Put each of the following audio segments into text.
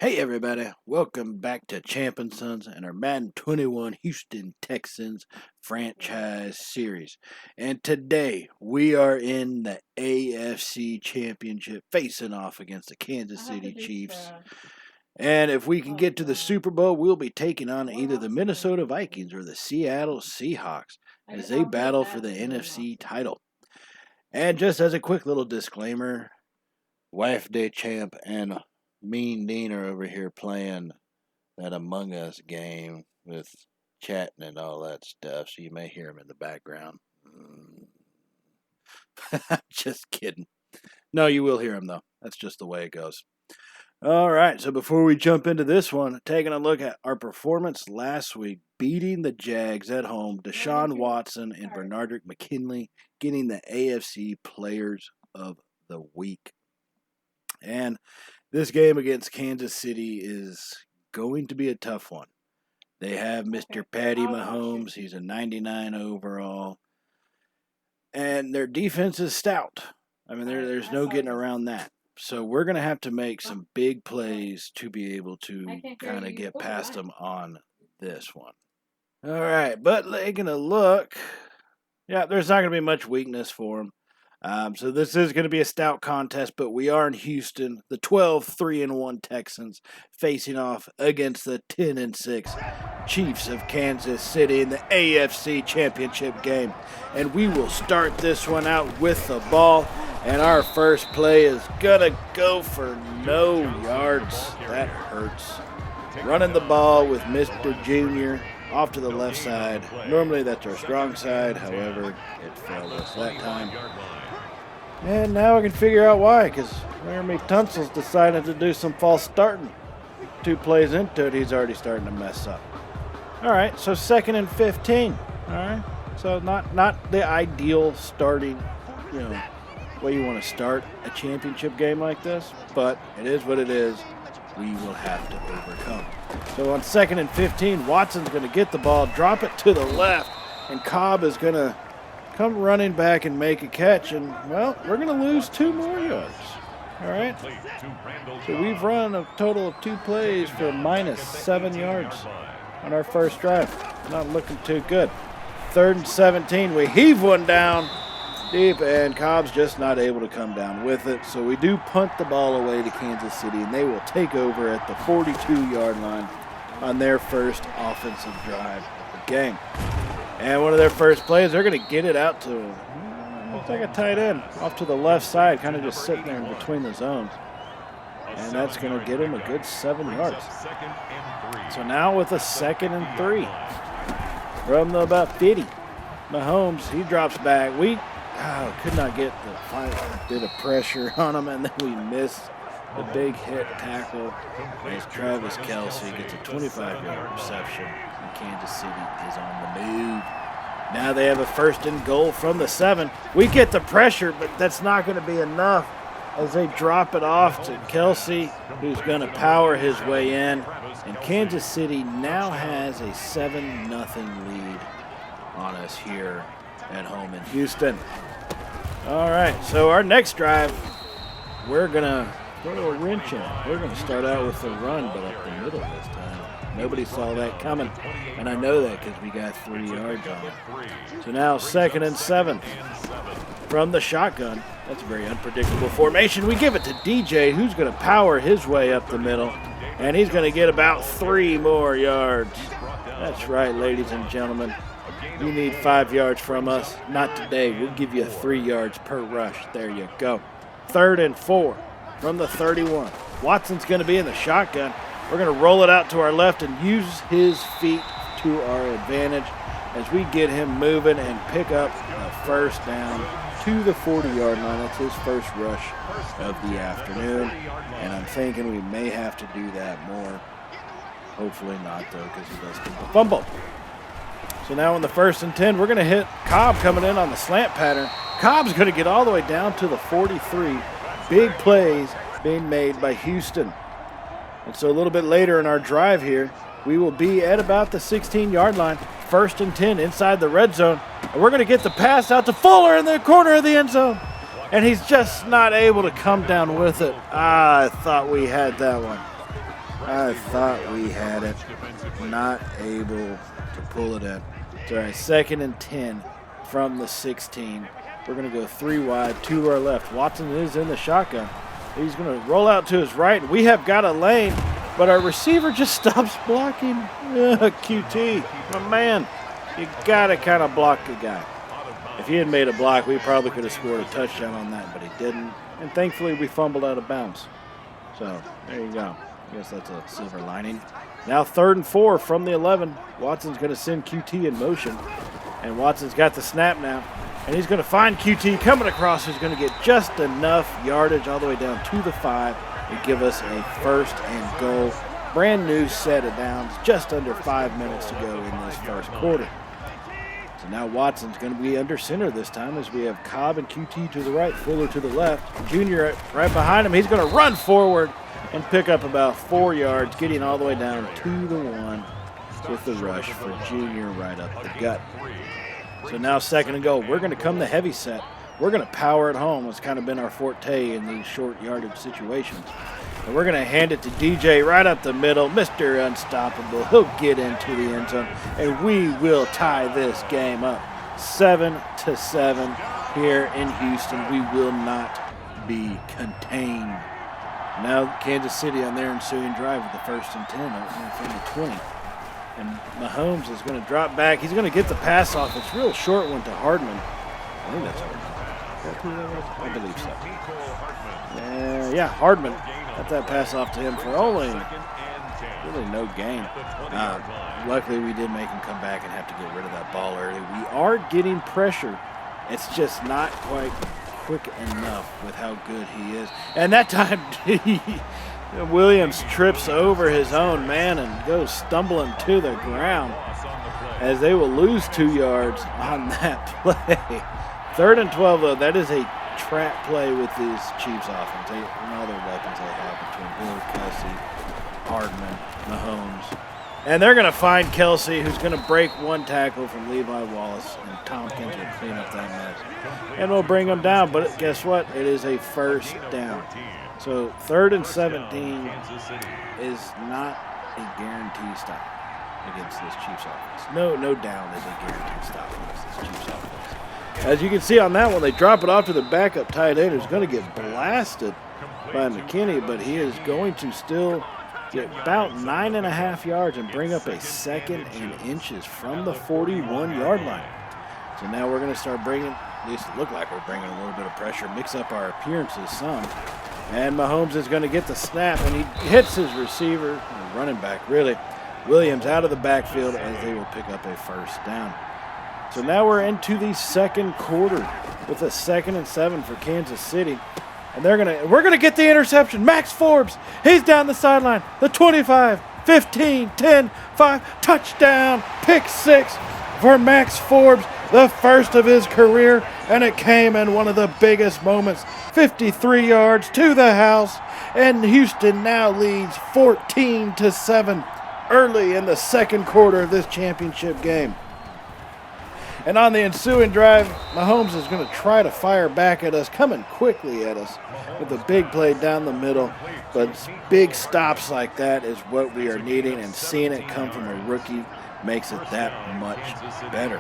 Hey everybody, welcome back to Champ & Sons and our Madden 21 Houston Texans franchise series. And today we are in the AFC Championship facing off against the Kansas City Chiefs. And if we can get to the Super Bowl, we'll be taking on either the Minnesota Vikings or the Seattle Seahawks as they battle for the NFC title. And just as a quick little disclaimer, Wife Day Champ and Mean Dean are over here playing that Among Us game with chatting and all that stuff, so you may hear him in the background. Just kidding. No, you will hear him, though. That's just the way it goes. All right, so before we jump into this one, taking a look at our performance last week, beating the Jags at home, Deshaun Watson and Bernardrick McKinley getting the AFC Players of the Week. And this game against Kansas City is going to be a tough one. They have Mr. Patty Mahomes. He's a 99 overall. And their defense is stout. I mean, there's no getting around that. So we're going to have to make some big plays to be able to kind of get past them on this one. All right, but taking a look, yeah, there's not going to be much weakness for them. So this is going to be a stout contest, but we are in Houston, the 12-3-1 Texans facing off against the 10-6 Chiefs of Kansas City in the AFC Championship game. And we will start this one out with the ball, and our first play is going to go for no yards. That hurts. Running the ball with Mr. Junior off to the left side. Normally that's our strong side, however, it failed us that time. And now we can figure out why, because Laramie Tunsil's decided to do some false starting. 2 plays into it, he's already starting to mess up. All right, so 2nd and 15. All right, so not the ideal starting, way you want to start a championship game like this, but it is what it is. We will have to overcome. So on 2nd and 15, Watson's going to get the ball, drop it to the left, and Cobb is going to come running back and make a catch, and, well, we're going to lose 2 more yards. All right? So we've run a total of 2 plays for minus 7 yards on our first drive. Not looking too good. 3rd and 17, we heave one down deep, and Cobb's just not able to come down with it. So we do punt the ball away to Kansas City, and they will take over at the 42-yard line on their first offensive drive of the game. And one of their first plays, they're going to get it out to, looks like a tight end, off to the left side, kind of just sitting there in between the zones. And that's going to get him a good 7 yards. So now with a 2nd and 3 from about 50. Mahomes, he drops back. We could not get the final bit of pressure on him, and then we missed the big hit tackle as Travis Kelce gets a 25-yard reception. Kansas City is on the move. Now they have a 1st and goal from the 7. We get the pressure, but that's not going to be enough as they drop it off to Kelce, who's going to power his way in. And Kansas City now has a 7-0 lead on us here at home in Houston. All right, so our next drive, we're going to throw a wrench in it. We're going to start out with a run, but up the middle this time. Nobody saw that coming, and I know that because we got 3 yards on it. So now 2nd and 7 from the shotgun. That's a very unpredictable formation. We give it to DJ, who's going to power his way up the middle, and he's going to get about 3 more yards. That's right, ladies and gentlemen. You need 5 yards from us. Not today. We'll give you 3 yards per rush. There you go. 3rd and 4 from the 31. Watson's going to be in the shotgun. We're going to roll it out to our left and use his feet to our advantage as we get him moving and pick up a 1st down to the 40-yard line. That's his first rush of the afternoon, and I'm thinking we may have to do that more. Hopefully not, though, because he does get the fumble. So now in the 1st and 10, we're going to hit Cobb coming in on the slant pattern. Cobb's going to get all the way down to the 43. Big plays being made by Houston. And so a little bit later in our drive here, we will be at about the 16-yard line, 1st and 10 inside the red zone. And we're going to get the pass out to Fuller in the corner of the end zone. And he's just not able to come down with it. I thought we had that one. I thought we had it. Not able to pull it in. It's all right. 2nd and 10 from the 16. We're going to go 3 wide, 2 to our left. Watson is in the shotgun. He's going to roll out to his right. We have got a lane, but our receiver just stops blocking. QT, my man. You got to kind of block the guy. If he had made a block, we probably could have scored a touchdown on that, but he didn't. And thankfully, we fumbled out of bounds. So, there you go. I guess that's a silver lining. Now 3rd and 4 from the 11. Watson's going to send QT in motion. And Watson's got the snap now. And he's going to find QT coming across. He's going to get just enough yardage all the way down to the 5 and give us a 1st and goal. Brand new set of downs. Just under 5 minutes to go in this first quarter. So now Watson's going to be under center this time as we have Cobb and QT to the right, Fuller to the left. Junior right behind him. He's going to run forward and pick up about 4 yards, getting all the way down to the 1 with the rush for Junior right up the gut. So now 2nd and goal. We're going to come the heavy set. We're going to power it home. It's kind of been our forte in these short yardage situations. And we're going to hand it to DJ right up the middle. Mr. Unstoppable. He'll get into the end zone, and we will tie this game up 7-7 here in Houston. We will not be contained. Now Kansas City on their ensuing drive with the 1st and 10 from the 20. And Mahomes is going to drop back. He's going to get the pass off. It's a real short one to Hardman. I think that's Hardman. I believe so. Yeah, Hardman got that pass off to him for only really no gain. Luckily, we did make him come back and have to get rid of that ball early. We are getting pressure. It's just not quite quick enough with how good he is. And that time, Williams trips over his own man and goes stumbling to the ground as they will lose 2 yards on that play. 3rd and 12, though, that is a trap play with this Chiefs offense. And all their weapons they have between Hill, Kelsey, Hardman, Mahomes. And they're going to find Kelsey, who's going to break 1 tackle from Levi Wallace, and Tompkins will clean up that mess. And we'll bring them down, but guess what? It is a 1st down. So 3rd and 17 is not a guaranteed stop against this Chiefs offense. No down is a guaranteed stop against this Chiefs offense. As you can see on that one, they drop it off to the backup tight end who's going to get blasted by McKinney, but he is going to still get about 9.5 yards and bring up a 2nd and inches from the 41-yard line. So now we're going to start bringing, at least it looked like we're bringing a little bit of pressure, mix up our appearances some. And Mahomes is going to get the snap, and he hits his receiver, running back really, Williams out of the backfield as they will pick up a 1st down. So now we're into the 2nd quarter with a 2nd and 7 for Kansas City. And we're gonna get the interception. Max Forbes, he's down the sideline. The 25, 15, 10, 5, touchdown, pick 6 for Max Forbes, the 1st of his career, and it came in one of the biggest moments. 53 yards to the house, and Houston now leads 14-7 early in the 2nd quarter of this championship game. And on the ensuing drive, Mahomes is going to try to fire back at us, coming quickly at us with a big play down the middle. But big stops like that is what we are needing, and seeing it come from a rookie makes it that much better.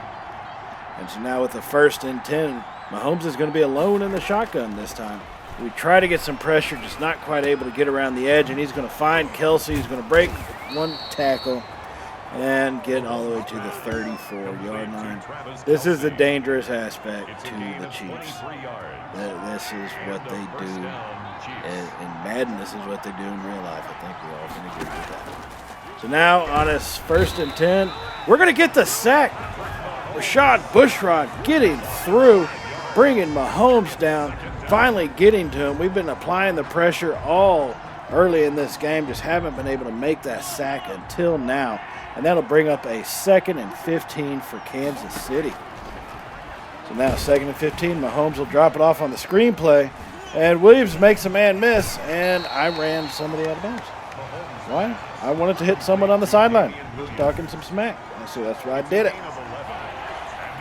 And so now with the 1st and 10, Mahomes is going to be alone in the shotgun this time. We try to get some pressure, just not quite able to get around the edge, and he's going to find Kelsey. He's going to break 1 tackle and get all the way to the 34-yard line. This is the dangerous aspect to the Chiefs. This is what they do in Madden. This is what they do in real life. I think we all can agree with that. So now on his 1st and 10, we're going to get the sack. Rashad Bushrod getting through, bringing Mahomes down, finally getting to him. We've been applying the pressure all early in this game, just haven't been able to make that sack until now. And that'll bring up a 2nd and 15 for Kansas City. So now 2nd and 15, Mahomes will drop it off on the screenplay, and Williams makes a man miss, and I ran somebody out of bounds. Why? I wanted to hit someone on the sideline, just talking some smack. So that's why I did it.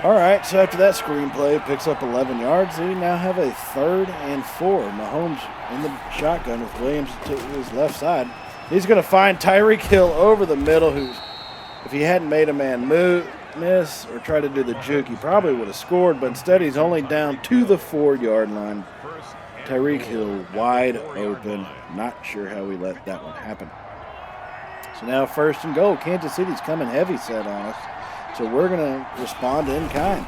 All right, so after that screenplay, picks up 11 yards. We now have a 3rd and 4. Mahomes in the shotgun with Williams to his left side. He's going to find Tyreek Hill over the middle, who, if he hadn't made a man miss or tried to do the juke, he probably would have scored, but instead he's only down to the 4-yard line. Tyreek Hill wide open. Not sure how we let that one happen. So now 1st and goal. Kansas City's coming heavy set on us. So we're going to respond in kind.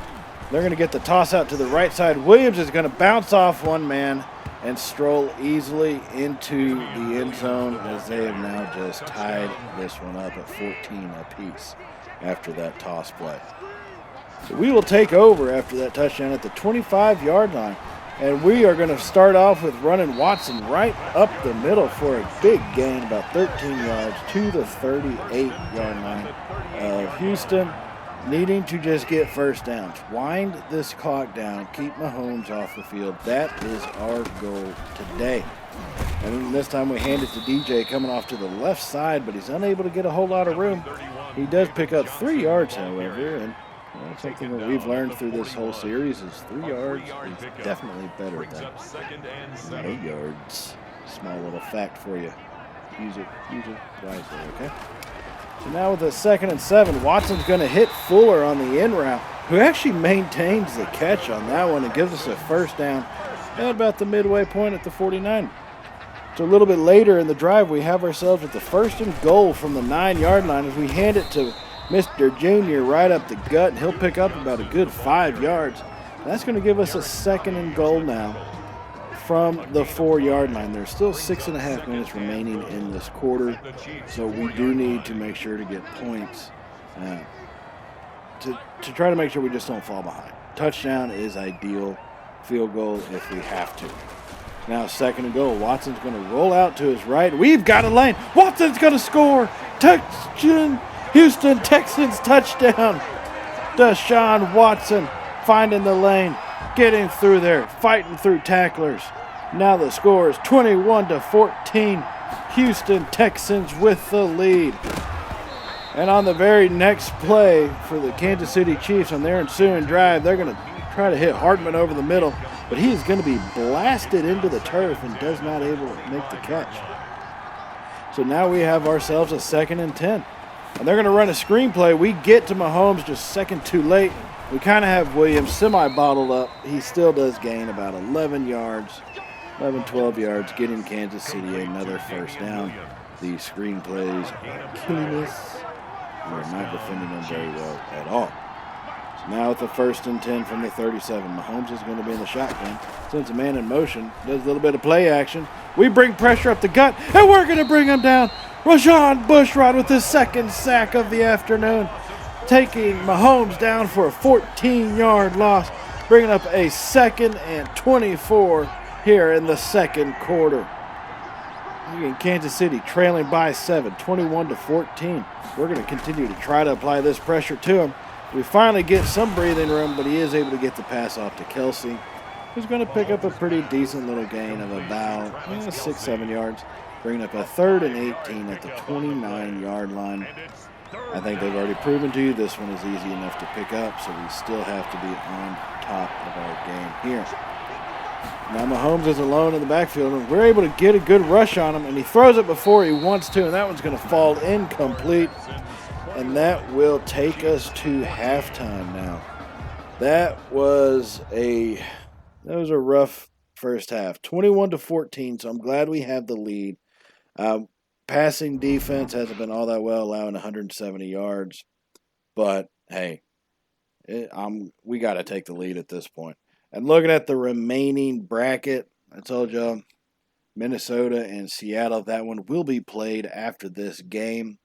They're going to get the toss out to the right side. Williams is going to bounce off one man and stroll easily into the end zone, as they have now just tied this one up at 14 apiece after that toss play. So we will take over after that touchdown at the 25-yard line. And we are going to start off with running Watson right up the middle for a big gain, about 13 yards to the 38-yard line of Houston, needing to just get first downs. Wind this clock down, keep Mahomes off the field. That is our goal today. And this time we hand it to DJ coming off to the left side, but he's unable to get a whole lot of room. He does pick up 3 yards, however, and something that we've learned through this whole series is 3 yards is definitely better than no yards. Small little fact for you. Use it wisely, okay? So now with a 2nd and 7, Watson's going to hit Fuller on the in route, who actually maintains the catch on that one and gives us a first down at about the midway point at the 49. So a little bit later in the drive, we have ourselves at the 1st and goal from the 9-yard line as we hand it to Mr. Junior right up the gut, and he'll pick up about a good 5 yards. That's going to give us a 2nd and goal now from the 4-yard line. There's still 6.5 minutes remaining in this quarter, so we do need to make sure to get points to try to make sure we just don't fall behind. Touchdown is ideal. Field goal if we have to. Now 2nd and goal. Watson's going to roll out to his right. We've got a lane. Watson's going to score. Touchdown. Houston Texans touchdown. Deshaun Watson finding the lane, getting through there, fighting through tacklers. Now the score is 21-14. Houston Texans with the lead. And on the very next play for the Kansas City Chiefs on their ensuing drive, they're going to try to hit Hardman over the middle, but he is going to be blasted into the turf and does not able to make the catch. So now we have ourselves a 2nd and 10. And they're going to run a screen play. We get to Mahomes just a second too late. We kind of have Williams semi-bottled up. He still does gain about 11 yards, 11, 12 yards, getting Kansas City another first down. These screen plays are killing us. We're not defending them very well at all. So now at the 1st and 10 from the 37, Mahomes is going to be in the shotgun. Sends a man in motion, does a little bit of play action. We bring pressure up the gut, and we're going to bring him down. Rajon Bushrod with his 2nd sack of the afternoon, taking Mahomes down for a 14-yard loss, bringing up a 2nd and 24 here in the 2nd quarter. Kansas City trailing by 7, 21-14. We're going to continue to try to apply this pressure to him. We finally get some breathing room, but he is able to get the pass off to Kelsey, who's going to pick up a pretty decent little gain of about 6-7 yards. Bringing up a 3rd and 18 at the 29-yard line. I think they've already proven to you this one is easy enough to pick up, so we still have to be on top of our game here. Now Mahomes is alone in the backfield, and we're able to get a good rush on him, and he throws it before he wants to, and that one's going to fall incomplete, and that will take us to halftime now. That was a rough first half, 21-14, so I'm glad we have the lead. Passing defense hasn't been all that well, allowing 170 yards. But, hey, we got to take the lead at this point. And looking at the remaining bracket, I told you, Minnesota and Seattle, that one will be played after this game.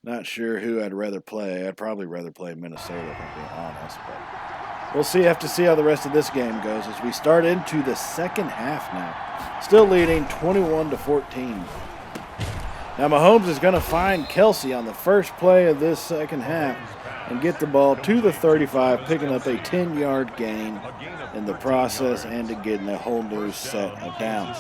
Not sure who I'd rather play. I'd probably rather play Minnesota, if I'm being honest. But we'll see. Have to see how the rest of this game goes as we start into the 2nd half now. Still leading 21-14. Now Mahomes is going to find Kelsey on the first play of this 2nd half and get the ball to the 35, picking up a 10-yard gain in the process and to getting a whole new set of downs.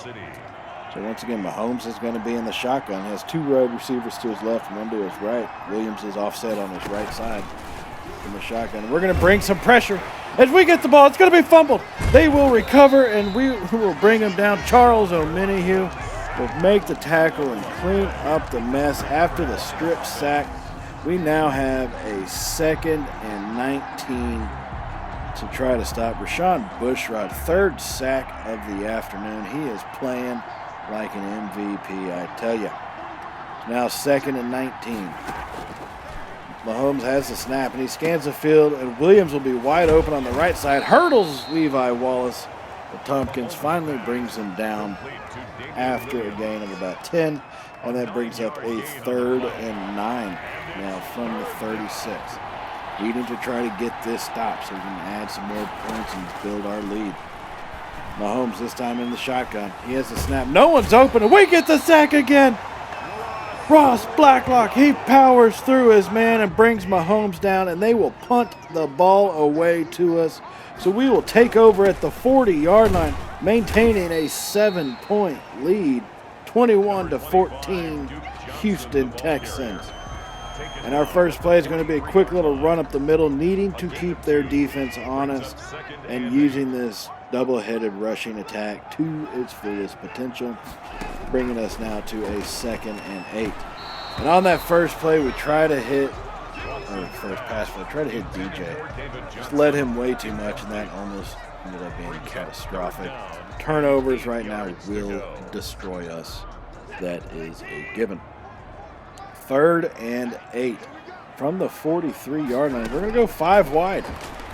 So once again, Mahomes is going to be in the shotgun. He has 2 wide receivers to his left and 1 to his right. Williams is offset on his right side in the shotgun. We're going to bring some pressure. As we get the ball, it's going to be fumbled. They will recover, and we will bring him down. Charles Omenihu will make the tackle and clean up the mess after the strip sack. We now have a 2nd and 19 to try to stop Rashawn Bushrod. 3rd sack of the afternoon. He is playing like an MVP, I tell you. Now 2nd and 19. Mahomes has the snap, and he scans the field, and Williams will be wide open on the right side. Hurdles Levi Wallace, but Tompkins finally brings him down after a gain of about 10, and that brings up a 3rd and 9 now from the 36. Needing to try to get this stop so we can add some more points and build our lead. Mahomes this time in the shotgun. He has the snap. No one's open, and we get the sack again. Ross Blacklock, he powers through his man and brings Mahomes down, and they will punt the ball away to us. So we will take over at the 40-yard line, maintaining a 7-point lead, 21-14, Houston Texans. And our first play is going to be a quick little run up the middle, needing to keep their defense honest and using this double-headed rushing attack to its fullest potential, bringing us now to a 2nd and 8. And on that first play, we try to hit, or first pass play, try to hit DJ. Just led him way too much, and that almost ended up being catastrophic. Turnovers right now will destroy us. That is a given. 3rd and 8 from the 43-yard line. We're going to go 5 wide.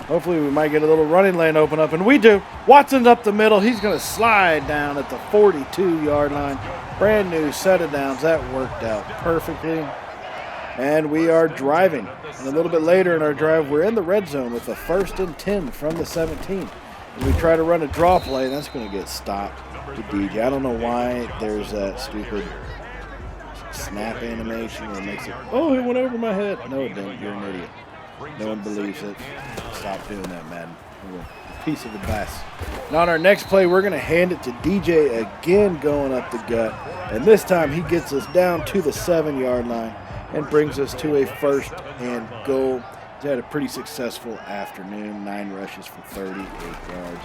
Hopefully we might get a little running lane open up, and we do. Watson's up the middle. He's going to slide down at the 42-yard line. Brand new set of downs. That worked out perfectly. And we are driving. And a little bit later in our drive, we're in the red zone with a 1st and 10 from the 17. And we try to run a draw play, and that's going to get stopped with DJ. I don't know why there's that stupid snap animation that makes it, oh, it went over my head. No, it didn't. You're an idiot. No one believes it. Stop doing that, Madden. Piece of advice. Now on our next play, we're going to hand it to DJ again, going up the gut. And this time he gets us down to the 7-yard line and brings us to a 1st and goal. He's had a pretty successful afternoon. 9 rushes for 38 yards,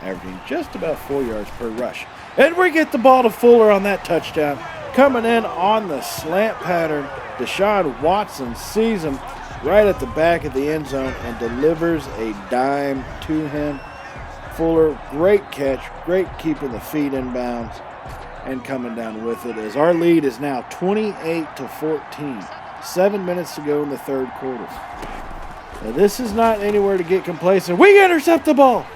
averaging just about 4 yards per rush. And we get the ball to Fuller on that touchdown. Coming in on the slant pattern, Deshaun Watson sees him right at the back of the end zone and delivers a dime to him. Fuller, great catch, great keeping the feet in bounds and coming down with it, as our lead is now 28-14. 7 minutes to go in the 3rd quarter. Now this is not anywhere to get complacent. We intercept the ball.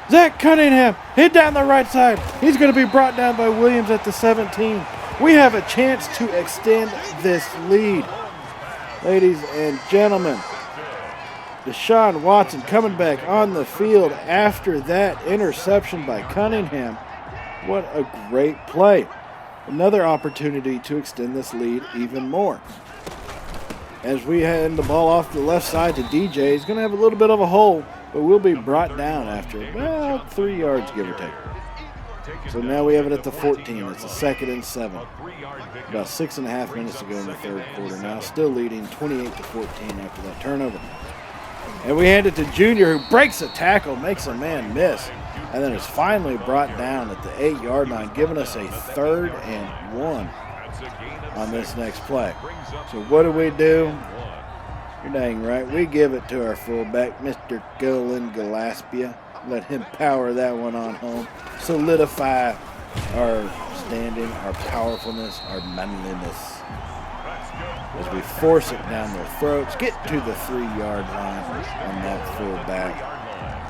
Zach Cunningham hit down the right side. He's going to be brought down by Williams at the 17. We have a chance to extend this lead. Ladies and gentlemen, Deshaun Watson coming back on the field after that interception by Cunningham. What a great play. Another opportunity to extend this lead even more. As we hand the ball off the left side to DJ, he's going to have a little bit of a hole, but we'll be brought down after about 3 yards, give or take. So now we have it at the 14. It's a 2nd and 7. About 6.5 minutes to go in the 3rd quarter now. Still leading 28-14 after that turnover. And we hand it to Junior, who breaks a tackle, makes a man miss, and then is finally brought down at the 8-yard line, giving us a 3rd and 1 on this next play. So what do? You're dang right. We give it to our fullback, Mr. Golan Gillespie. Let him power that one on home. Solidify our standing, our powerfulness, our manliness. As we force it down their throats, get to the 3-yard line on that fullback.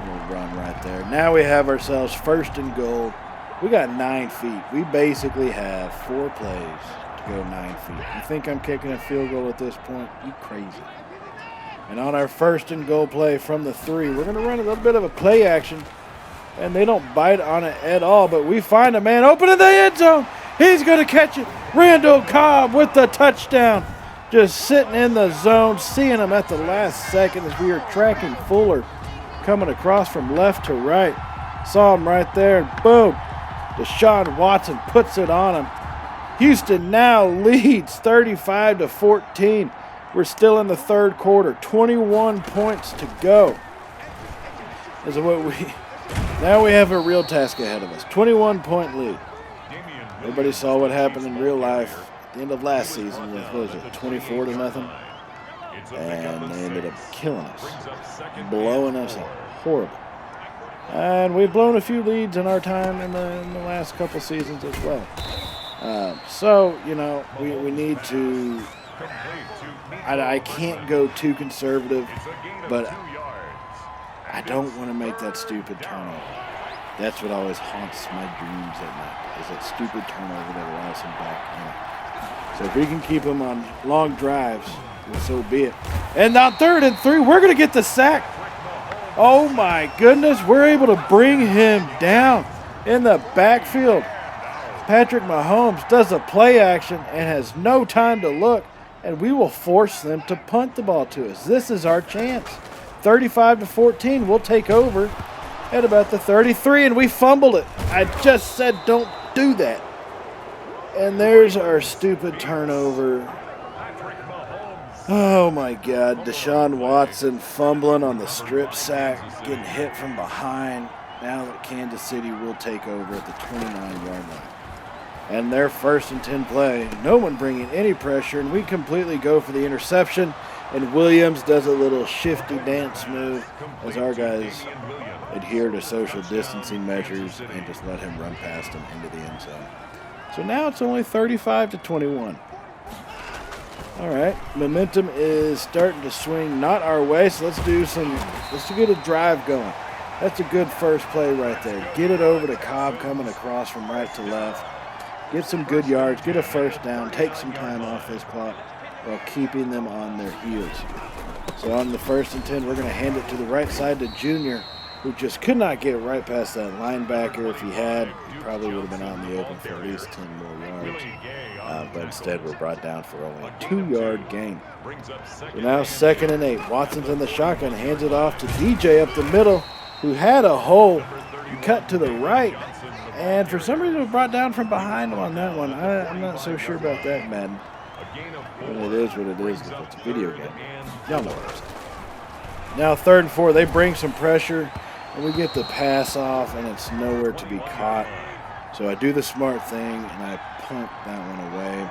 Little run right there. Now we have ourselves 1st and goal. We got 9 feet. We basically have 4 plays to go 9 feet. You think I'm kicking a field goal at this point? You crazy. And on our 1st and goal play from the 3, we're going to run a little bit of a play action. And they don't bite on it at all, but we find a man open in the end zone. He's going to catch it. Randall Cobb with the touchdown. Just sitting in the zone, seeing him at the last second as we are tracking Fuller coming across from left to right. Saw him right there, and boom. Deshaun Watson puts it on him. Houston now leads 35-14. We're still in the 3rd quarter. 21 points to go. Now we have a real task ahead of us. 21-point lead. Everybody saw what happened in real life at the end of last season with, what was it, 24-0? And they ended up killing us, blowing us up. Horrible. And we've blown a few leads in our time in the last couple seasons as well. So, you know, we need to, I can't go too conservative, but I don't want to make that stupid turnover. That's what always haunts my dreams at night, is that stupid turnover that allows him back in. So if we can keep him on long drives, well, so be it. And now 3rd and 3, we're going to get the sack. Oh my goodness, we're able to bring him down in the backfield. Patrick Mahomes does a play action and has no time to look, and we will force them to punt the ball to us. This is our chance. 35-14, we'll take over at about the 33, and we fumbled it. I just said don't do that. And there's our stupid turnover. Oh my God, Deshaun Watson fumbling on the strip sack, getting hit from behind. Now that Kansas City will take over at the 29-yard line. And their 1st and 10 play, no one bringing any pressure, and we completely go for the interception. And Williams does a little shifty dance move as our guys adhere to social distancing measures and just let him run past him into the end zone. So now it's only 35-21. All right, momentum is starting to swing not our way, so let's get a drive going. That's a good first play right there. Get it over to Cobb coming across from right to left. Get some good yards, get a first down, take some time off this clock while keeping them on their heels. So on the 1st and 10, we're going to hand it to the right side to Junior, who just could not get right past that linebacker. If he had, he probably would have been out in the open for at least 10 more yards. But instead, we're brought down for only a 2-yard gain. So now 2nd and 8. Watson's in the shotgun, hands it off to DJ up the middle, who had a hole. He cut to the right, and for some reason was brought down from behind him on that one. I'm not so sure about that, Madden. But it is what it is. It's a video game. Y'all know what I'm saying. Now 3rd and 4. They bring some pressure, and we get the pass off, and it's nowhere to be caught. So I do the smart thing, and I punt that one away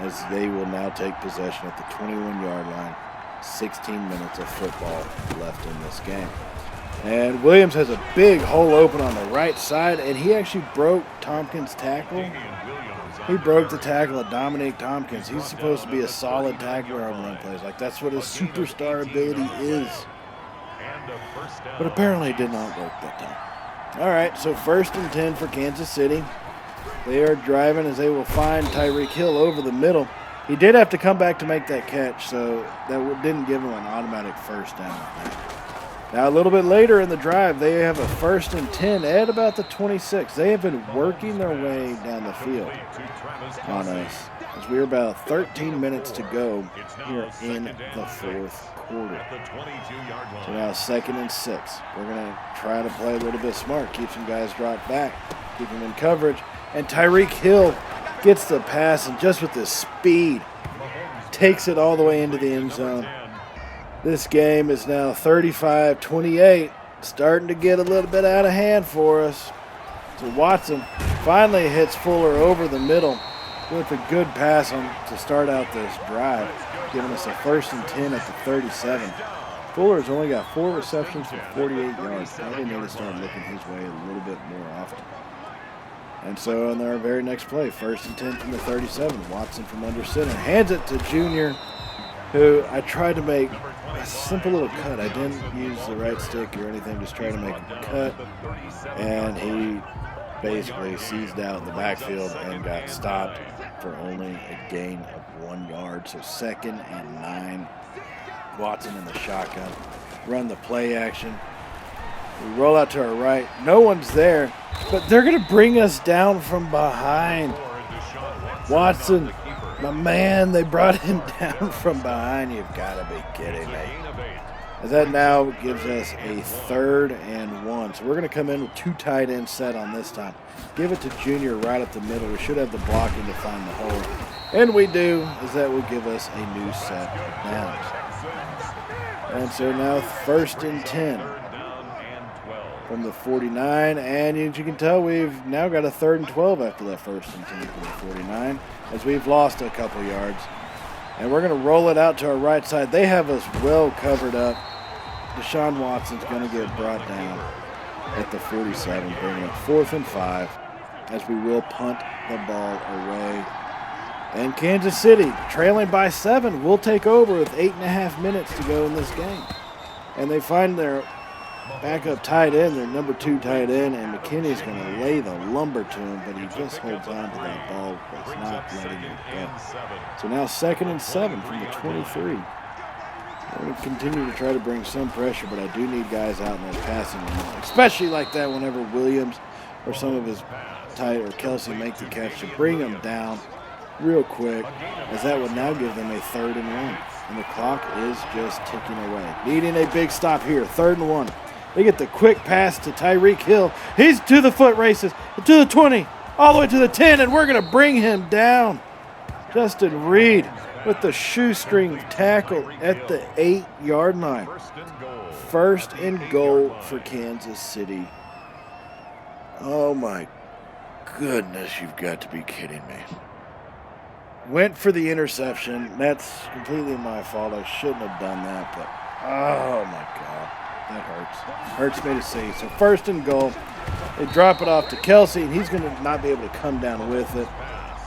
as they will now take possession at the 21-yard line. 16 minutes of football left in this game. And Williams has a big hole open on the right side, and he actually broke Tompkins' tackle. He broke the tackle of Dominique Tompkins. He's supposed to be a solid tackler on run plays. Like, that's what his superstar ability is. But apparently it did not work that time. All right, so 1st and 10 for Kansas City. They are driving as they will find Tyreek Hill over the middle. He did have to come back to make that catch, so that didn't give him an automatic first down. Now, a little bit later in the drive, they have a 1st and 10 at about the 26. They have been working their way down the field on us as we're about 13 minutes to go here in the 4th quarter. So now 2nd and 6. We're going to try to play a little bit smart, keep some guys dropped back, keep them in coverage. And Tyreek Hill gets the pass, and just with his speed, takes it all the way into the end zone. This game is now 35-28, starting to get a little bit out of hand for us. So Watson finally hits Fuller over the middle with a good pass to start out this drive, giving us a 1st and 10 at the 37. Fuller's only got 4 receptions for 48 yards. Probably need to start looking his way a little bit more often. And so on our very next play, 1st and 10 from the 37. Watson from under center hands it to Junior, who I tried to make a simple little cut. I didn't use the right stick or anything, just trying to make a cut. And he basically seized out in the backfield and got stopped for only a gain of 1 yard. So 2nd and 9. Watson in the shotgun. Run the play action. We roll out to our right. No one's there, but they're going to bring us down from behind. Watson, my man, they brought him down from behind. You've got to be kidding me. As that now gives us a 3rd and 1. So we're going to come in with 2 tight ends set on this time. Give it to Junior right up the middle. We should have the blocking to find the hole. And we do, as that will give us a new set of downs. And so now 1st and 10. from the 49. And as you can tell, we've now got a 3rd and 12 after that 1st and 10 from the 49, as we've lost a couple yards. And we're going to roll it out to our right side. They have us well covered up. Deshaun Watson's going to get brought down at the 47, bringing up 4th and 5, as we will punt the ball away. And Kansas City, trailing by 7, will take over with 8.5 minutes to go in this game. And they find their backup tight end, their number 2 tight end, and McKinney's going to lay the lumber to him, but he just holds on to that ball, but it's not letting him go. So now 2nd and 7 from the 23. I'm going to continue to try to bring some pressure, but I do need guys out in that passing game, especially like that whenever Williams or some of his tight or Kelsey make the catch to bring them down real quick, as that would now give them a 3rd and 1. And the clock is just ticking away. Needing a big stop here, 3rd and 1. They get the quick pass to Tyreek Hill. He's to the foot races, to the 20, all the way to the 10, and we're going to bring him down. Justin Reed with the shoestring tackle at the 8-yard line. 1st and goal for Kansas City. Oh my goodness, you've got to be kidding me. Went for the interception. That's completely my fault. I shouldn't have done that, but oh my God, that hurts. Hurts me to see. So 1st and goal. They drop it off to Kelsey, and he's going to not be able to come down with it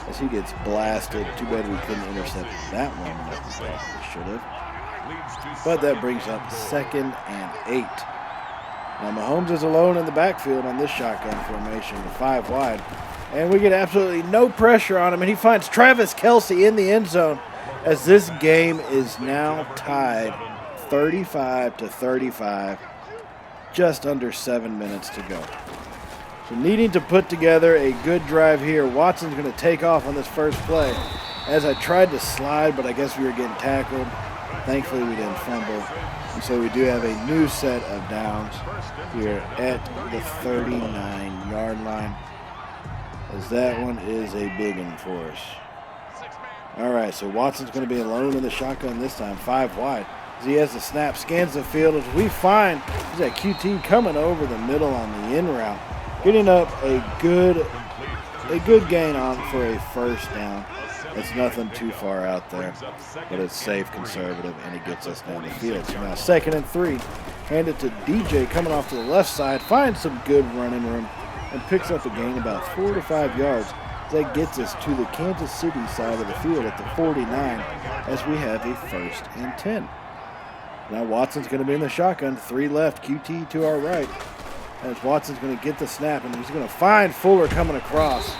as he gets blasted. Too bad we couldn't intercept that one like we probably should have. But that brings up 2nd and 8. Now Mahomes is alone in the backfield on this shotgun formation with 5 wide. And we get absolutely no pressure on him, and he finds Travis Kelsey in the end zone, as this game is now tied 35-35, just under 7 minutes to go. So needing to put together a good drive here. Watson's going to take off on this first play, as I tried to slide, but I guess we were getting tackled. Thankfully, we didn't fumble. And so we do have a new set of downs here at the 39-yard line, as that one is a big one for us. All right, so Watson's going to be alone in the shotgun this time, 5 wide. As he has the snap, scans the field, as we find he's that QT coming over the middle on the in route, getting up a good gain on for a 1st down. It's nothing too far out there, but it's safe, conservative, and it gets us down the field. So now 2nd and 3, hand it to DJ coming off to the left side, finds some good running room, and picks up a gain about 4 to 5 yards. That gets us to the Kansas City side of the field at the 49, as we have a 1st and 10. Now Watson's going to be in the shotgun, 3 left, QT to our right, as Watson's going to get the snap, and he's going to find Fuller coming across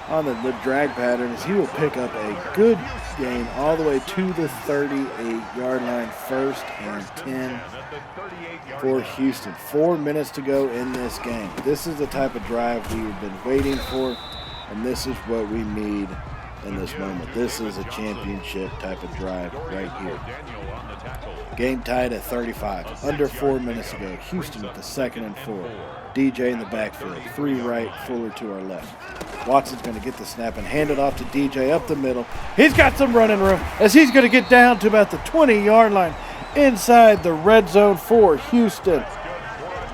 on the drag pattern, as he will pick up a good gain all the way to the 38-yard line, 1st and 10 for Houston. 4 minutes to go in this game. This is the type of drive we've been waiting for, and this is what we need in this moment. This is a championship type of drive right here. Game tied at 35. Under 4 minutes to go. Houston with the 2nd and 4. DJ in the backfield. 3 right, Fuller to our left. Watson's going to get the snap and hand it off to DJ up the middle. He's got some running room, as he's going to get down to about the 20-yard line inside the red zone for Houston,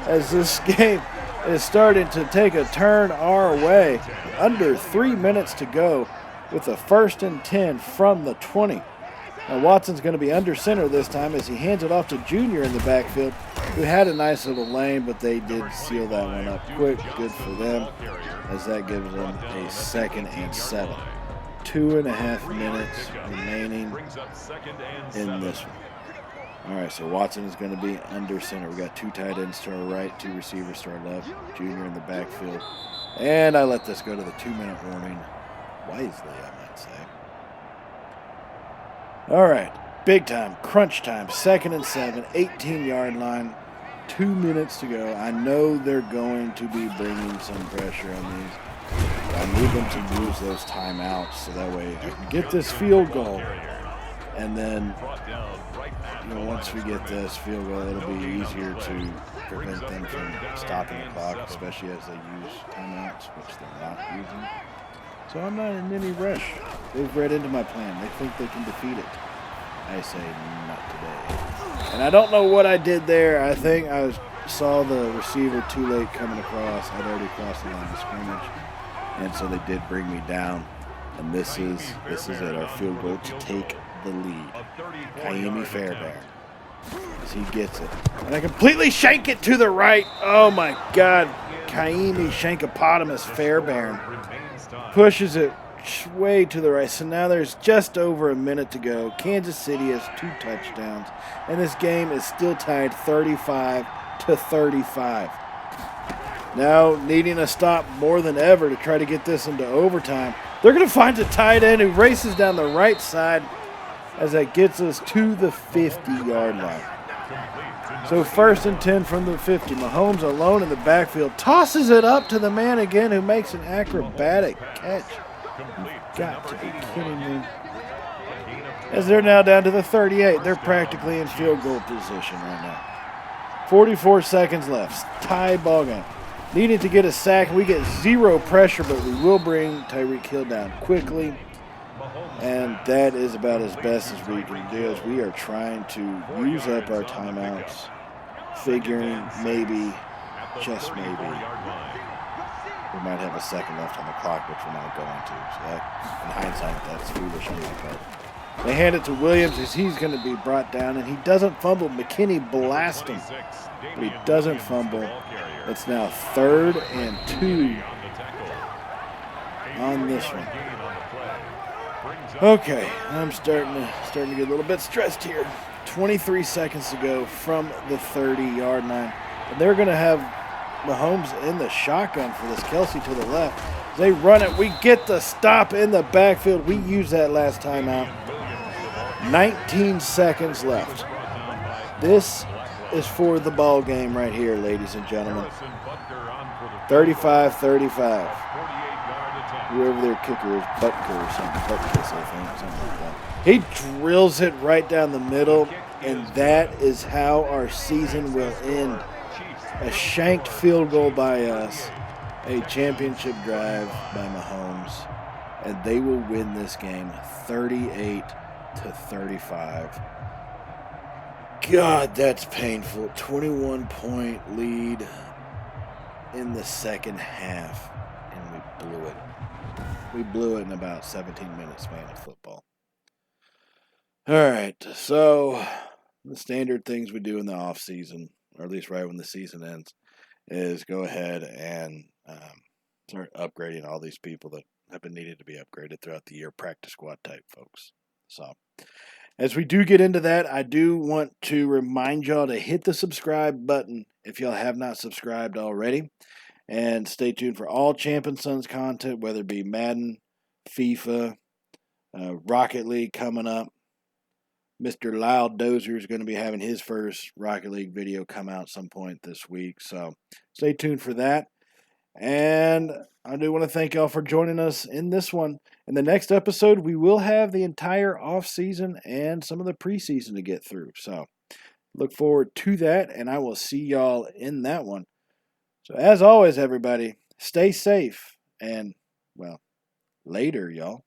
as this game is starting to take a turn our way. Under 3 minutes to go with a 1st and 10 from the 20. Now Watson's going to be under center this time, as he hands it off to Junior in the backfield, who had a nice little lane, but they did seal that one up quick. Good for them, as that gives them a 2nd and 7. 2.5 minutes remaining in this one. All right, so Watson is going to be under center. We got 2 tight ends to our right, 2 receivers to our left, Junior in the backfield. And I let this go to the 2-minute warning wisely, I might say. All right, big time, crunch time, 2nd and 7, 18-yard line, 2 minutes to go. I know they're going to be bringing some pressure on these. I need them to use those timeouts, so that way I can get this field goal. And then, once we get this field goal, it'll be easier to prevent them from stopping the clock, especially as they use timeouts, which they're not using. So I'm not in any rush. They've read into my plan. They think they can defeat it. I say not today. And I don't know what I did there. I think I was saw the receiver too late coming across. I'd already crossed the line of scrimmage, and so they did bring me down. And this is it, our field goal to take the lead. Kaimi Fairbairn, as he gets it. And I completely shank it to the right. Oh my God. Kaimi Shankopotamus Fairbairn pushes it way to the right. So now there's just over a minute to go. Kansas City has 2 touchdowns, and this game is still tied 35-35. Now needing a stop more than ever to try to get this into overtime. They're going to find a tight end who races down the right side as that gets us to the 50-yard line. So 1st and 10 from the 50. Mahomes alone in the backfield tosses it up to the man again who makes an acrobatic catch. You've got to be kidding me. As they're now down to the 38. They're practically in field goal position right now. 44 seconds left. Tie ball game. Needing to get a sack. We get 0 pressure, but we will bring Tyreek Hill down quickly. And that is about as best as we can do, as we are trying to use up our timeouts, figuring maybe, just maybe, we might have a second left on the clock, which we're not going to. So that, in hindsight, that's foolish on my part. They hand it to Williams as he's going to be brought down, and he doesn't fumble. McKinney blasts him, but he doesn't fumble. It's now 3rd and 2 on this one. Okay, I'm starting to get a little bit stressed here. 23 seconds to go from the 30-yard line. And they're going to have Mahomes in the shotgun for this. Kelsey to the left. They run it. We get the stop in the backfield. We used that last time out. 19 seconds left. This is for the ball game right here, ladies and gentlemen. 35-35. Whoever their kicker is, Butker or something. Butkiss, I think, something like that. He drills it right down the middle, and that is how our season will end. A shanked field goal by us, a championship drive by Mahomes, and they will win this game 38-35. God, that's painful. 21-point lead in the second half, and we blew it. We blew it in about 17 minutes, man, of football. All right, so the standard things we do in the off season, or at least right when the season ends, is go ahead and start upgrading all these people that have been needed to be upgraded throughout the year, practice squad type folks. So as we do get into that, I do want to remind y'all to hit the subscribe button if y'all have not subscribed already. And stay tuned for all Champ and Sons content, whether it be Madden, FIFA, Rocket League coming up. Mr. Loud Dozer is going to be having his first Rocket League video come out some point this week. So stay tuned for that. And I do want to thank y'all for joining us in this one. In the next episode, we will have the entire off season and some of the preseason to get through. So look forward to that, and I will see y'all in that one. So as always, everybody, stay safe, and, well, later, y'all.